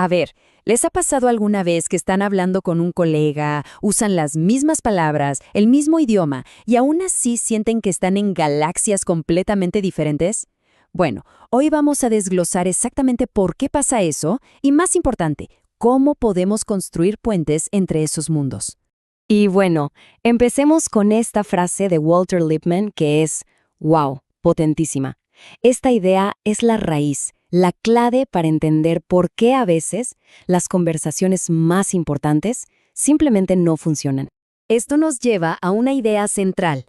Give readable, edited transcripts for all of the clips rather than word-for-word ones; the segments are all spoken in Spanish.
A ver, ¿les ha pasado alguna vez que están hablando con un colega, usan las mismas palabras, el mismo idioma, y aún así sienten que están en galaxias completamente diferentes? Bueno, hoy vamos a desglosar exactamente por qué pasa eso y, más importante, cómo podemos construir puentes entre esos mundos. Y bueno, empecemos con esta frase de Walter Lippmann que es, wow, potentísima. Esta idea es la raíz, la clave para entender por qué a veces las conversaciones más importantes simplemente no funcionan. Esto nos lleva a una idea central.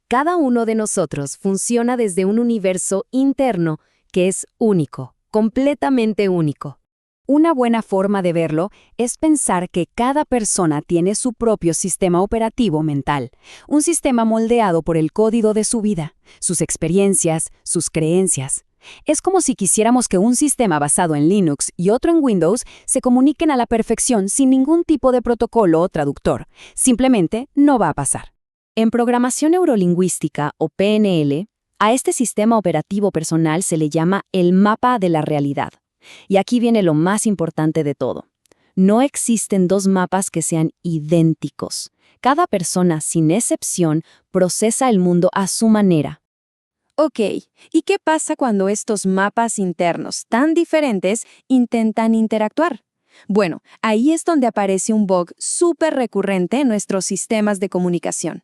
Cada uno de nosotros funciona desde un universo interno que es único, completamente único. Una buena forma de verlo es pensar que cada persona tiene su propio sistema operativo mental, un sistema moldeado por el código de su vida, sus experiencias, sus creencias. Es como si quisiéramos que un sistema basado en Linux y otro en Windows se comuniquen a la perfección sin ningún tipo de protocolo o traductor. Simplemente no va a pasar. En programación neurolingüística, o PNL, a este sistema operativo personal se le llama el mapa de la realidad. Y aquí viene lo más importante de todo. No existen dos mapas que sean idénticos. Cada persona, sin excepción, procesa el mundo a su manera. Ok, ¿y qué pasa cuando estos mapas internos tan diferentes intentan interactuar? Bueno, ahí es donde aparece un bug súper recurrente en nuestros sistemas de comunicación.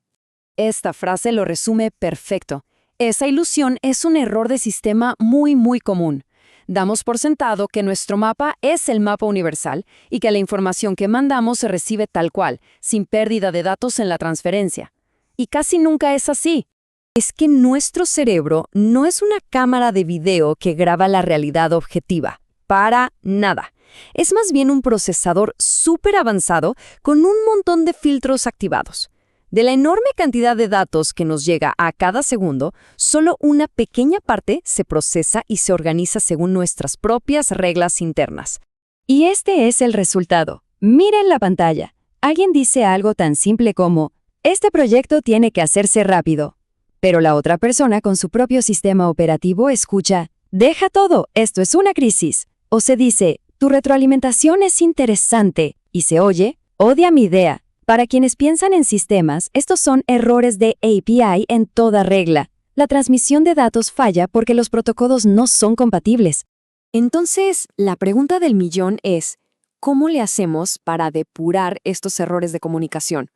Esta frase lo resume perfecto. Esa ilusión es un error de sistema muy común. Damos por sentado que nuestro mapa es el mapa universal y que la información que mandamos se recibe tal cual, sin pérdida de datos en la transferencia. Y casi nunca es así. Es que nuestro cerebro no es una cámara de video que graba la realidad objetiva. Para nada. Es más bien un procesador súper avanzado con un montón de filtros activados. De la enorme cantidad de datos que nos llega a cada segundo, solo una pequeña parte se procesa y se organiza según nuestras propias reglas internas. Y este es el resultado. Miren la pantalla. Alguien dice algo tan simple como, este proyecto tiene que hacerse rápido. Pero la otra persona con su propio sistema operativo escucha, deja todo, esto es una crisis. O se dice, tu retroalimentación es interesante. Y se oye, odia mi idea. Para quienes piensan en sistemas, estos son errores de API en toda regla. La transmisión de datos falla porque los protocolos no son compatibles. Entonces, la pregunta del millón es, ¿cómo le hacemos para depurar estos errores de comunicación?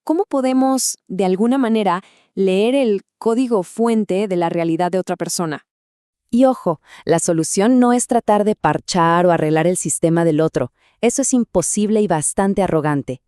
¿Cómo podemos, de alguna manera, leer el código fuente de la realidad de otra persona? Y ojo, la solución no es tratar de parchar o arreglar el sistema del otro. Eso es imposible y bastante arrogante.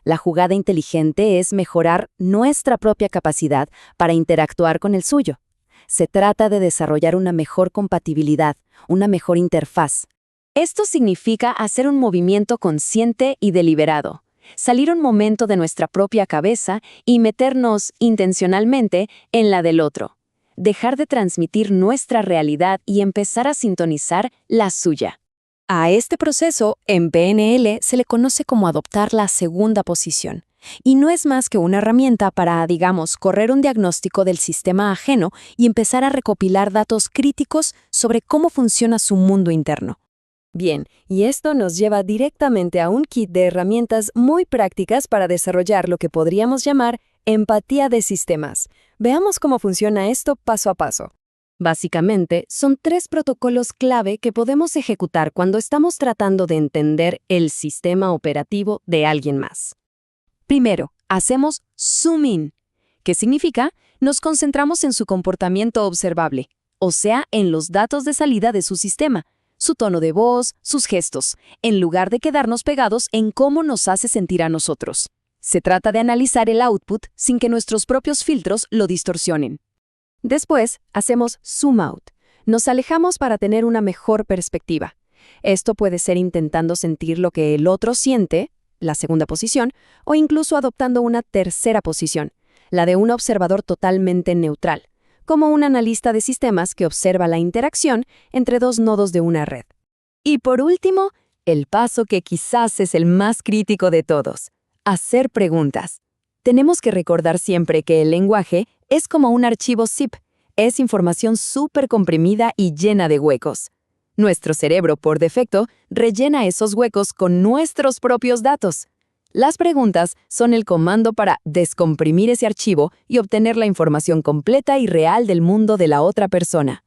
La jugada inteligente es mejorar nuestra propia capacidad para interactuar con el suyo. Se trata de desarrollar una mejor compatibilidad, una mejor interfaz. Esto significa hacer un movimiento consciente y deliberado. Salir un momento de nuestra propia cabeza y meternos intencionalmente en la del otro. Dejar de transmitir nuestra realidad y empezar a sintonizar la suya. A este proceso, en PNL, se le conoce como adoptar la segunda posición. Y no es más que una herramienta para, digamos, correr un diagnóstico del sistema ajeno y empezar a recopilar datos críticos sobre cómo funciona su mundo interno. Bien, y esto nos lleva directamente a un kit de herramientas muy prácticas para desarrollar lo que podríamos llamar empatía de sistemas. Veamos cómo funciona esto paso a paso. Básicamente, son 3 protocolos clave que podemos ejecutar cuando estamos tratando de entender el sistema operativo de alguien más. Primero, hacemos zoom in, que significa nos concentramos en su comportamiento observable, o sea, en los datos de salida de su sistema, su tono de voz, sus gestos, en lugar de quedarnos pegados en cómo nos hace sentir a nosotros. Se trata de analizar el output sin que nuestros propios filtros lo distorsionen. Después, hacemos zoom out. Nos alejamos para tener una mejor perspectiva. Esto puede ser intentando sentir lo que el otro siente, la segunda posición, o incluso adoptando una tercera posición, la de un observador totalmente neutral, como un analista de sistemas que observa la interacción entre 2 nodos de una red. Y por último, el paso que quizás es el más crítico de todos, hacer preguntas. Tenemos que recordar siempre que el lenguaje es como un archivo zip, es información súper comprimida y llena de huecos. Nuestro cerebro, por defecto, rellena esos huecos con nuestros propios datos. Las preguntas son el comando para descomprimir ese archivo y obtener la información completa y real del mundo de la otra persona.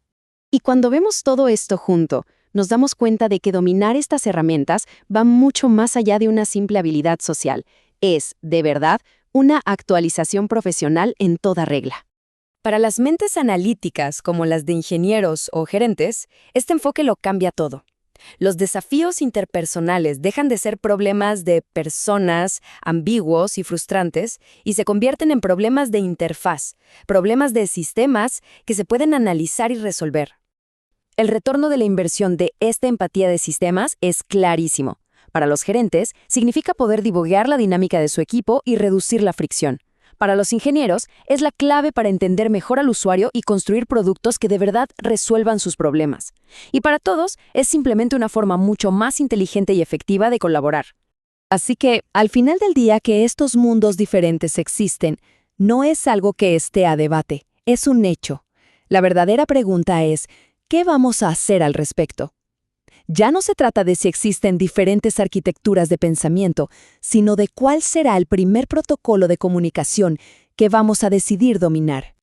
Y cuando vemos todo esto junto, nos damos cuenta de que dominar estas herramientas va mucho más allá de una simple habilidad social. Es, de verdad, una actualización profesional en toda regla. Para las mentes analíticas, como las de ingenieros o gerentes, este enfoque lo cambia todo. Los desafíos interpersonales dejan de ser problemas de personas ambiguos y frustrantes y se convierten en problemas de interfaz, problemas de sistemas que se pueden analizar y resolver. El retorno de la inversión de esta empatía de sistemas es clarísimo. Para los gerentes, significa poder dibujar la dinámica de su equipo y reducir la fricción. Para los ingenieros, es la clave para entender mejor al usuario y construir productos que de verdad resuelvan sus problemas. Y para todos, es simplemente una forma mucho más inteligente y efectiva de colaborar. Así que, al final del día, que estos mundos diferentes existen, no es algo que esté a debate, es un hecho. La verdadera pregunta es, ¿qué vamos a hacer al respecto? Ya no se trata de si existen diferentes arquitecturas de pensamiento, sino de cuál será el primer protocolo de comunicación que vamos a decidir dominar.